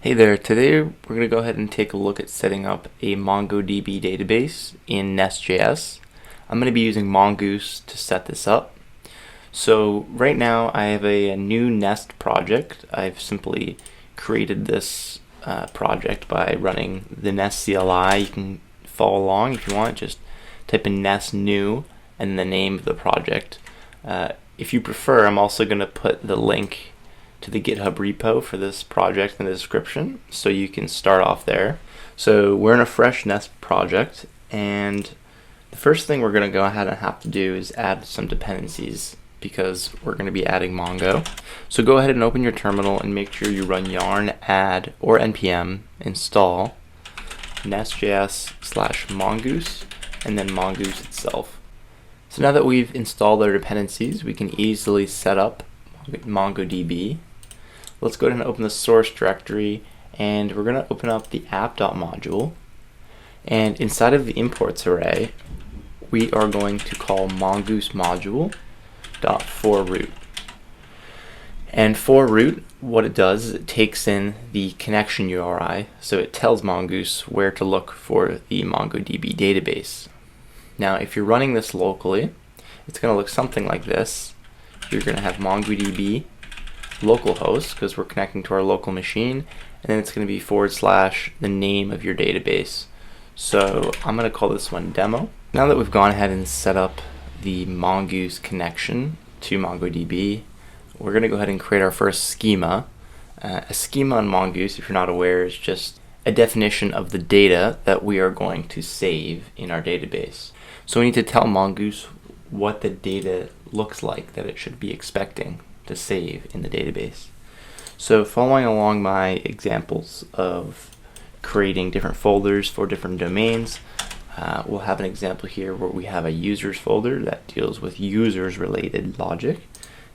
Hey there, today we're going to go ahead and take a look at setting up a MongoDB database in Nest.js. I'm going to be using Mongoose to set this up. So right now I have a new Nest project. I've simply created this project by running the Nest CLI. You can follow along if you want, just type in Nest new and the name of the project. If you prefer, I'm also going to put the link to the GitHub repo for this project in the description, so you can start off there. So we're in a fresh Nest project, and the first thing we're going to go ahead and have to do is add some dependencies because we're going to be adding Mongo. So go ahead and open your terminal and make sure you run yarn add or npm install nest.js/mongoose and then mongoose itself. So now that we've installed our dependencies, we can easily set up MongoDB. Let's go ahead and open the source directory, and we're going to open up the app.module, and inside of the imports array we are going to call mongoose module.forRoot. And forRoot, what it does is it takes in the connection URI, so it tells Mongoose where to look for the MongoDB database. Now if you're running this locally, it's going to look something like this. You're going to have MongoDB localhost because we're connecting to our local machine, and then it's going to be / the name of your database. So I'm going to call this one demo. Now that we've gone ahead and set up the Mongoose connection to MongoDB, we're going to go ahead and create our first schema. A schema on Mongoose, if you're not aware, is just a definition of the data that we are going to save in our database. So we need to tell Mongoose what the data looks like that it should be expecting to save in the database. So following along my examples of creating different folders for different domains, we'll have an example here where we have a users folder that deals with users related logic,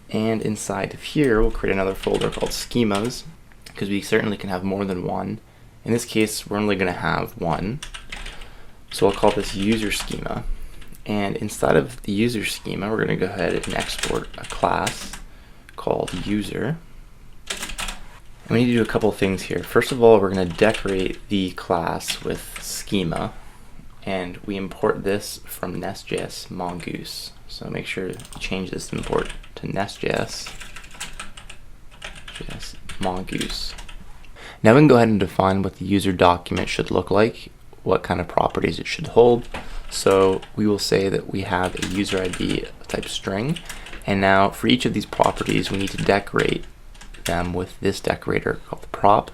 and inside of here we'll create another folder called schemas, because we certainly can have more than one. In this case we're only going to have one, so I'll call this user schema. And inside of the user schema, we're going to go ahead and export a class called user. And we need to do a couple of things here. First of all, we're going to decorate the class with schema, and we import this from Nest.js Mongoose. So make sure to change this import to Nest.js Mongoose. Now we can go ahead and define what the user document should look like, what kind of properties it should hold. So we will say that we have a user ID type string, and now for each of these properties we need to decorate them with this decorator called the prop,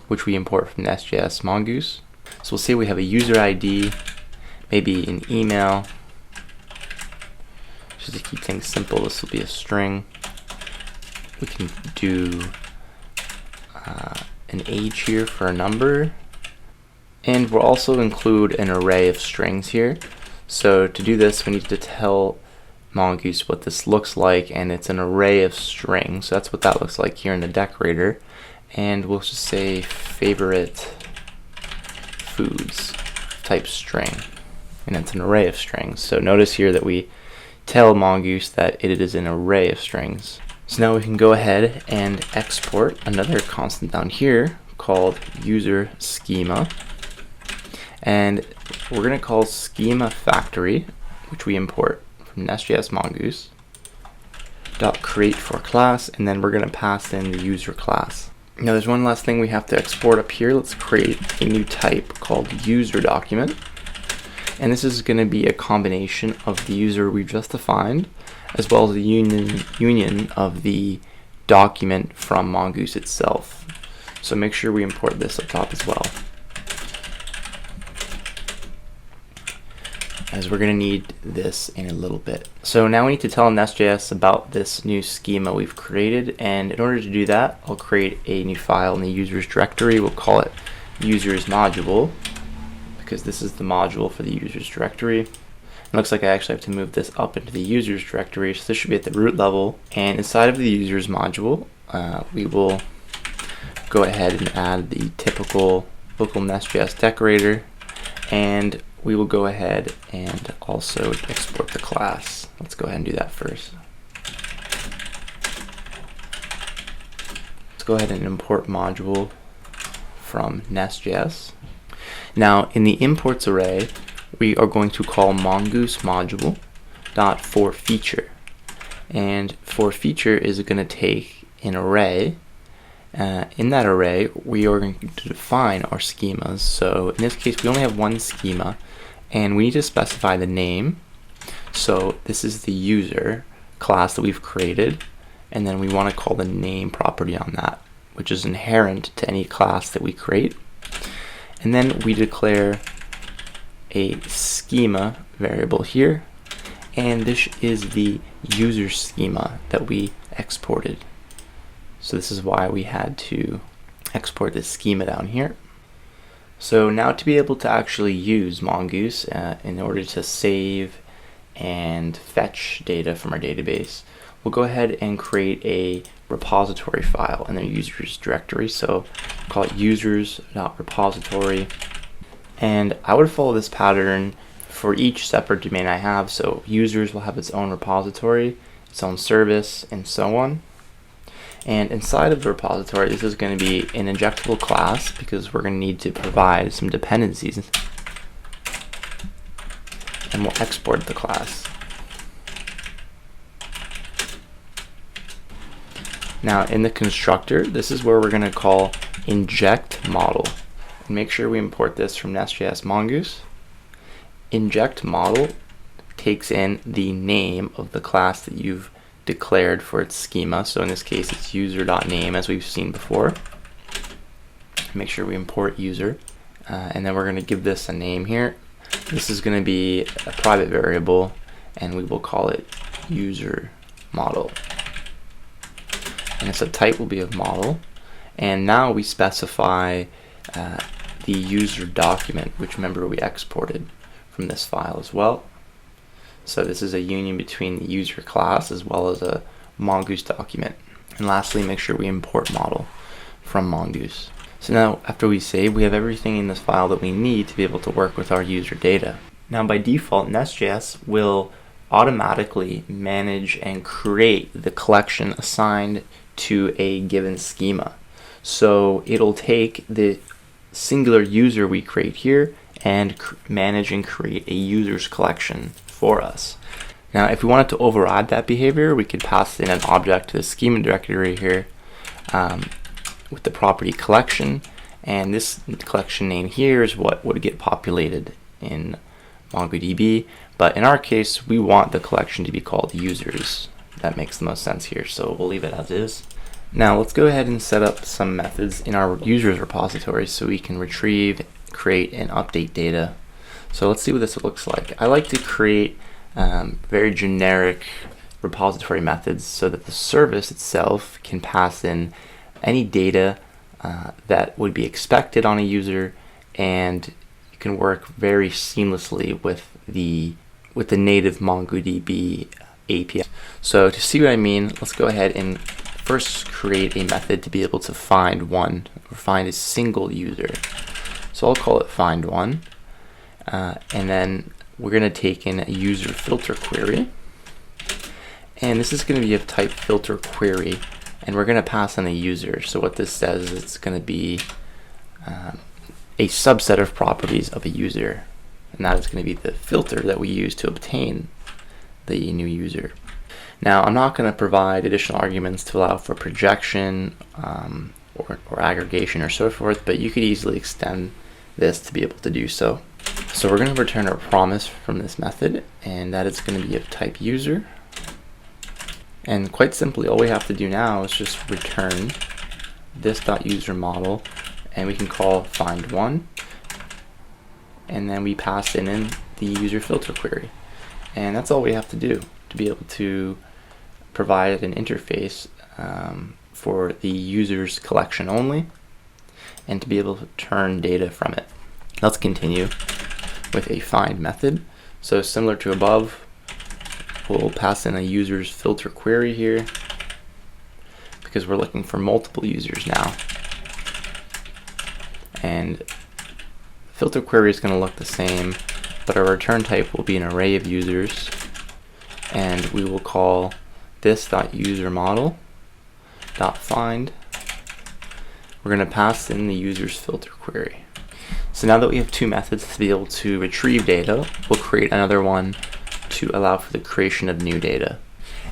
which we import from Nest.js Mongoose. So we'll say we have a user ID, maybe an email. Just to keep things simple, this will be a string. We can do an age here for a number. And we'll also include an array of strings here. So to do this, we need to tell Mongoose what this looks like, and it's an array of strings. So that's what that looks like here in the decorator. And we'll just say favorite foods type string, and it's an array of strings. So notice here that we tell Mongoose that it is an array of strings. So now we can go ahead and export another constant down here called user schema. And we're going to call schema factory, which we import from Nest.js Mongoose, .create for class, and then we're going to pass in the user class. Now there's one last thing we have to export up here. Let's create a new type called user document. And this is going to be a combination of the user we've just defined, as well as the union of the document from Mongoose itself. So make sure we import this up top as well, as we're going to need this in a little bit. So now we need to tell Nest.js about this new schema we've created, and in order to do that, I'll create a new file in the users directory. We'll call it users module, because this is the module for the users directory. It looks like I actually have to move this up into the users directory, so this should be at the root level. And inside of the users module, we will go ahead and add the typical local Nest.js decorator, and we will go ahead and also export the class. Let's go ahead and do that first. Let's go ahead and import module from Nest.js. Now in the imports array, we are going to call mongoose module dot for feature, and for feature is going to take an array. In that array, we are going to define our schemas. So in this case, we only have one schema, and we need to specify the name. So this is the user class that we've created, and then we want to call the name property on that, which is inherent to any class that we create. And then we declare a schema variable here, and this is the user schema that we exported. So this is why we had to export this schema down here. So now to be able to actually use Mongoose in order to save and fetch data from our database, we'll go ahead and create a repository file in the users directory. So call it users.repository. And I would follow this pattern for each separate domain I have. So users will have its own repository, its own service, and so on. And inside of the repository, this is going to be an injectable class because we're going to need to provide some dependencies. And we'll export the class. Now in the constructor, this is where we're going to call inject model. And make sure we import this from Nest.js Mongoose. Inject model takes in the name of the class that you've declared for its schema. So in this case, it's user.name, as we've seen before. Make sure we import user, and then we're going to give this a name here. This is going to be a private variable, and we will call it user model. And its type will be of model. And now we specify the user document, which remember we exported from this file as well. So this is a union between the user class as well as a Mongoose document. And lastly, make sure we import model from Mongoose. So now after we save, we have everything in this file that we need to be able to work with our user data. Now by default, Nest.js will automatically manage and create the collection assigned to a given schema. So it'll take the singular user we create here and manage and create a users collection for us. Now if we wanted to override that behavior, we could pass in an object to the schema directory here with the property collection, and this collection name here is what would get populated in MongoDB, but in our case we want the collection to be called users. That makes the most sense here, so we'll leave it as is. Now let's go ahead and set up some methods in our users repository so we can retrieve, create, and update data. So let's see what this looks like. I like to create very generic repository methods so that the service itself can pass in any data that would be expected on a user, and you can work very seamlessly with the native MongoDB API. So to see what I mean, let's go ahead and first create a method to be able to find a single user. So I'll call it find one. And then we're going to take in a user filter query, and this is going to be of type filter query, and we're going to pass in a user. So what this says is it's going to be a subset of properties of a user, and that is going to be the filter that we use to obtain the new user. Now I'm not going to provide additional arguments to allow for projection or aggregation or so forth, but you could easily extend this to be able to do so. So we're going to return our promise from this method, and that is going to be of type user. And quite simply, all we have to do now is just return this.user model, and we can call find one, and then we pass in the user filter query. And that's all we have to do to be able to provide an interface for the user's collection only, and to be able to turn data from it. Let's continue with a find method. So similar to above, we'll pass in a user's filter query here because we're looking for multiple users now. And filter query is going to look the same, but our return type will be an array of users, and we will call this.user model.find we're going to pass in the user's filter query. So now that we have two methods to be able to retrieve data, we'll create another one to allow for the creation of new data.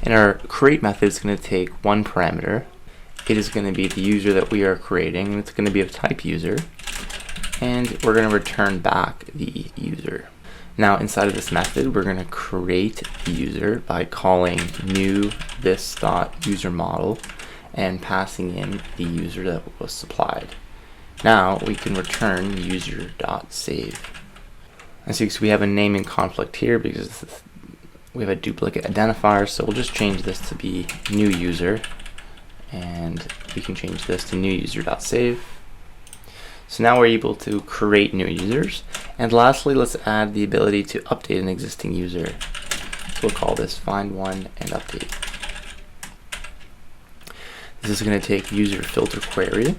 And our create method is going to take one parameter. It is going to be the user that we are creating, and it's going to be of type user. And we're going to return back the user. Now inside of this method, we're going to create the user by calling new this.userModel and passing in the user that was supplied. Now we can return user.save. As you can see, we have a naming conflict here because we have a duplicate identifier, so we'll just change this to be new user, and we can change this to new user.save. So now we're able to create new users. And lastly, let's add the ability to update an existing user. So we'll call this find one and update. This is going to take user filter query,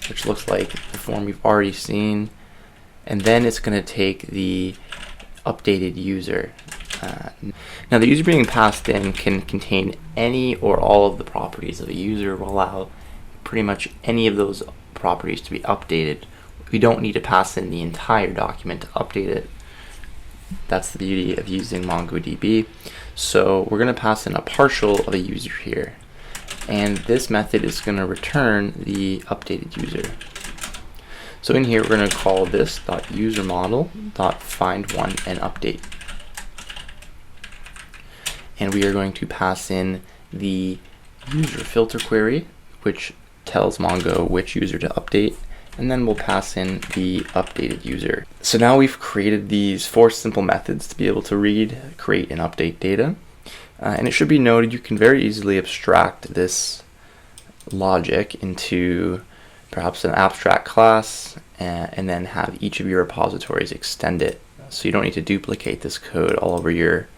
which looks like the form we've already seen, and then it's going to take the updated user. Now the user being passed in can contain any or all of the properties of a user. Will allow pretty much any of those properties to be updated. We don't need to pass in the entire document to update it. That's the beauty of using MongoDB. So we're going to pass in a partial of a user here, and this method is going to return the updated user. So in here we're going to call this .userModel.findOne and update, and we are going to pass in the user filter query, which tells Mongo which user to update, and then we'll pass in the updated user. So now we've created these 4 simple methods to be able to read, create, and update data. And it should be noted you can very easily abstract this logic into perhaps an abstract class and then have each of your repositories extend it, so you don't need to duplicate this code all over your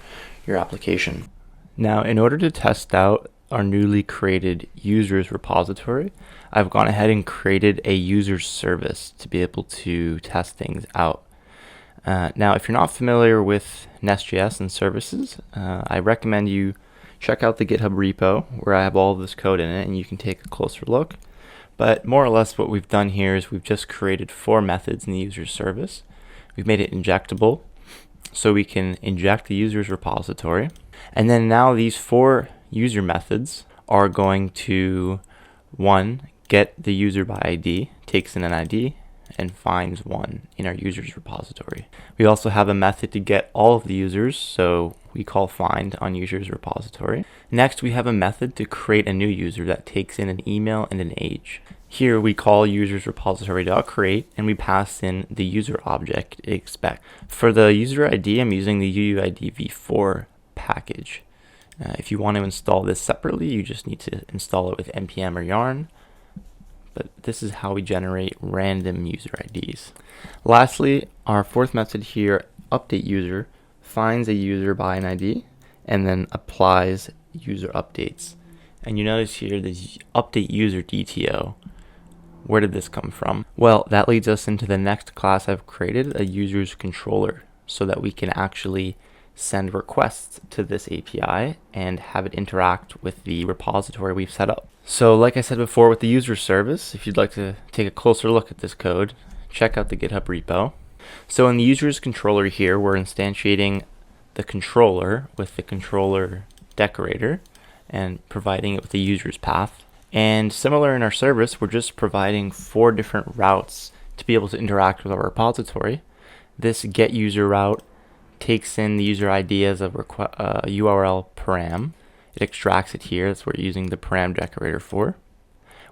application. Now, in order to test out our newly created users repository, I've gone ahead and created a user service to be able to test things out. Now, if you're not familiar with Nest.js and services, I recommend you check out the GitHub repo where I have all of this code in it, and you can take a closer look. But more or less what we've done here is we've just created 4 methods in the user service. We've made it injectable, so we can inject the user's repository. And then now these 4 user methods are going to, 1, get the user by ID, takes in an ID, and finds one in our users repository. We also have a method to get all of the users, so we call find on users repository. Next, we have a method to create a new user that takes in an email and an age. Here we call users repository.create, and we pass in the user object expect. For the user ID, I'm using the UUID v4 package. If you want to install this separately, you just need to install it with npm or yarn. But this is how we generate random user IDs. Lastly, our 4th method here, update user, finds a user by an ID and then applies user updates. And you notice here this update user DTO. Where did this come from? Well, that leads us into the next class I've created, a user's controller, so that we can actually send requests to this API and have it interact with the repository we've set up. So like I said before with the user service, if you'd like to take a closer look at this code, check out the GitHub repo. So in the user's controller here, we're instantiating the controller with the controller decorator and providing it with the user's path. And similar in our service, we're just providing 4 different routes to be able to interact with our repository. This get user route takes in the user ID as a URL param. It extracts it here. That's what we're using the param decorator for.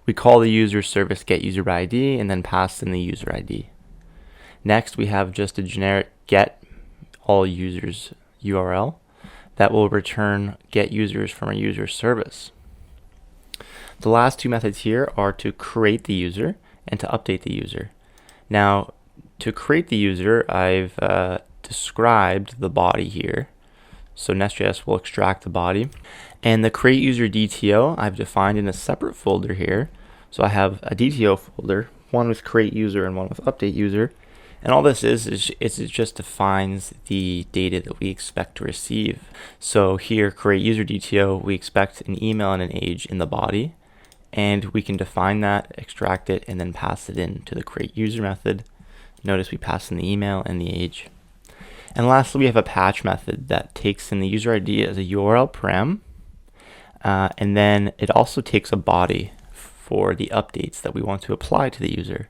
We call the user service get user by ID and then pass in the user ID. Next, we have just a generic get all users URL that will return get users from our user service. The last 2 methods here are to create the user and to update the user. Now, to create the user, I've described the body here. So Nest.js will extract the body. And the create user DTO I've defined in a separate folder here. So I have a DTO folder, one with create user and one with update user. And all this is it just defines the data that we expect to receive. So here, create user DTO, we expect an email and an age in the body. And we can define that, extract it, and then pass it in to the create user method. Notice we pass in the email and the age. And lastly, we have a patch method that takes in the user ID as a URL param, and then it also takes a body for the updates that we want to apply to the user.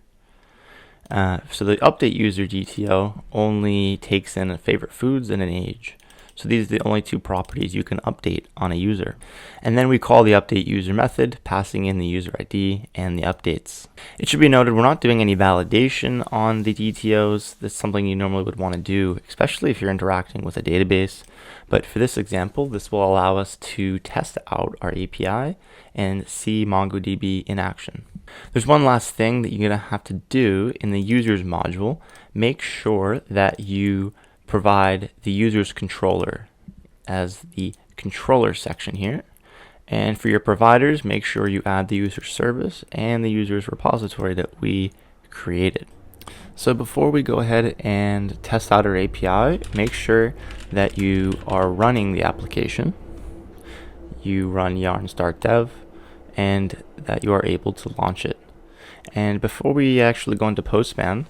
So the update user DTO only takes in a favorite foods and an age. So these are the only two properties you can update on a user. And then we call the update user method, passing in the user ID and the updates. It should be noted we're not doing any validation on the DTOs. That's something you normally would want to do, especially if you're interacting with a database. But for this example, this will allow us to test out our API and see MongoDB in action. There's one last thing that you're going to have to do in the users module. Make sure that you provide the user's controller as the controller section here. And for your providers, make sure you add the user service and the user's repository that we created. So before we go ahead and test out our API, make sure that you are running the application. You run yarn start dev and that you are able to launch it. And before we actually go into Postman,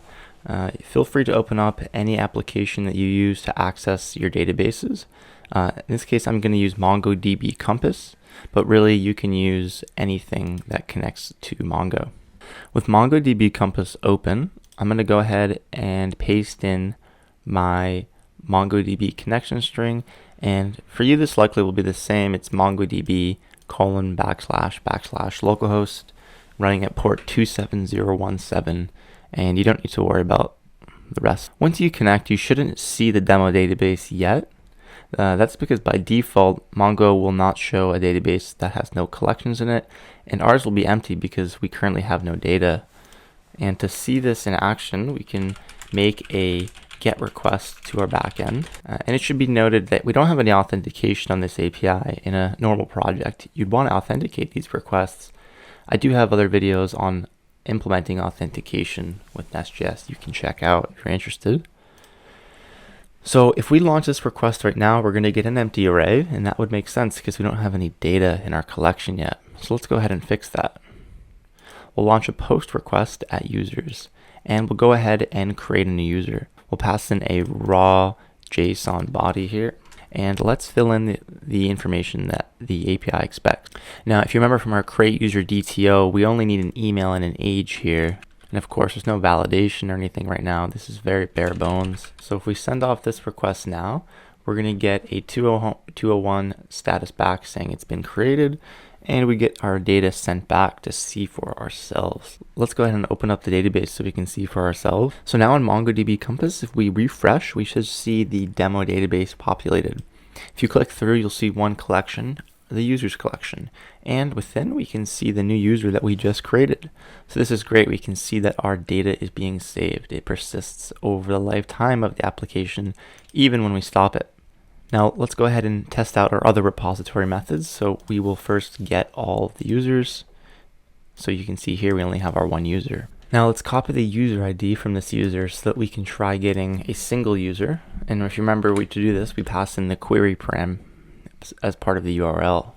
feel free to open up any application that you use to access your databases. In this case, I'm going to use MongoDB Compass, but really you can use anything that connects to Mongo. With MongoDB Compass open, I'm going to go ahead and paste in my MongoDB connection string. And for you, this likely will be the same. It's MongoDB : / localhost running at port 27017. And you don't need to worry about the rest. Once you connect, you shouldn't see the demo database yet. That's because by default, Mongo will not show a database that has no collections in it, and ours will be empty because we currently have no data. And to see this in action, we can make a GET request to our backend. And it should be noted that we don't have any authentication on this API. In a normal project, you'd want to authenticate these requests. I do have other videos on implementing authentication with Nest.js you can check out if you're interested. So if we launch this request right now, we're going to get an empty array, and that would make sense because we don't have any data in our collection yet. So let's go ahead and fix that. We'll launch a post request at users, and we'll go ahead and create a new user. We'll pass in a raw JSON body here, and let's fill in the information that the API expects. Now, if you remember from our create user DTO, we only need an email and an age here. And of course, there's no validation or anything right now. This is very bare bones. So if we send off this request now, we're going to get a 201 status back saying it's been created, and we get our data sent back to see for ourselves. Let's go ahead and open up the database so we can see for ourselves. So now in MongoDB Compass, if we refresh, we should see the demo database populated. If you click through, you'll see one collection, the users collection, and within we can see the new user that we just created. So this is great. We can see that our data is being saved. It persists over the lifetime of the application, even when we stop it. Now let's go ahead and test out our other repository methods. So we will first get all the users. So you can see here we only have our one user. Now let's copy the user ID from this user so that we can try getting a single user. And if you remember, to do this, we pass in the query param as part of the URL.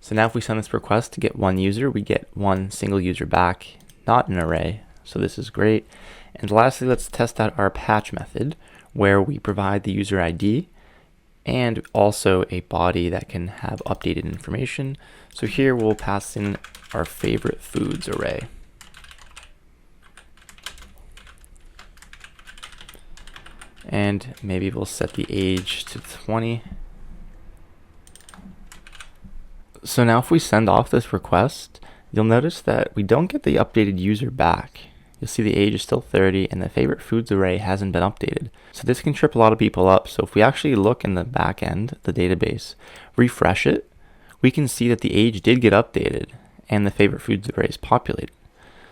So now if we send this request to get one user, we get one single user back, not an array. So this is great. And lastly, let's test out our patch method, where we provide the user ID and also a body that can have updated information. So here we'll pass in our favorite foods array. And maybe we'll set the age to 20. So now if we send off this request, you'll notice that we don't get the updated user back. You'll see the age is still 30 and the favorite foods array hasn't been updated. So this can trip a lot of people up. So if we actually look in the back end, the database, refresh it, we can see that the age did get updated and the favorite foods array is populated.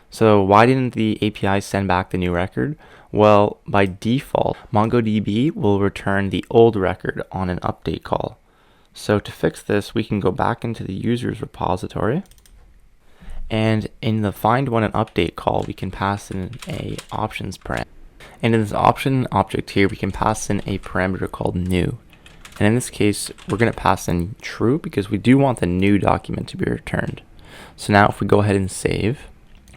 So why didn't the API send back the new record? Well, by default, MongoDB will return the old record on an update call. So to fix this, we can go back into the users repository, and in the find one and update call, we can pass in a options parameter. And in this option object here, we can pass in a parameter called new. And in this case, we're going to pass in true because we do want the new document to be returned. So now if we go ahead and save,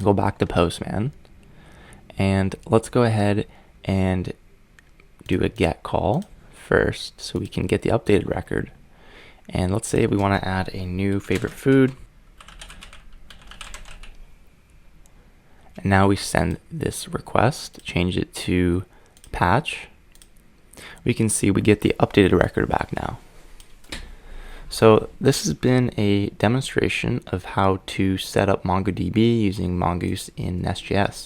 go back to Postman, and let's go ahead and do a get call first so we can get the updated record. And let's say we want to add a new favorite food. And now we send this request, change it to patch. We can see we get the updated record back now. So this has been a demonstration of how to set up MongoDB using Mongoose in Nest.js.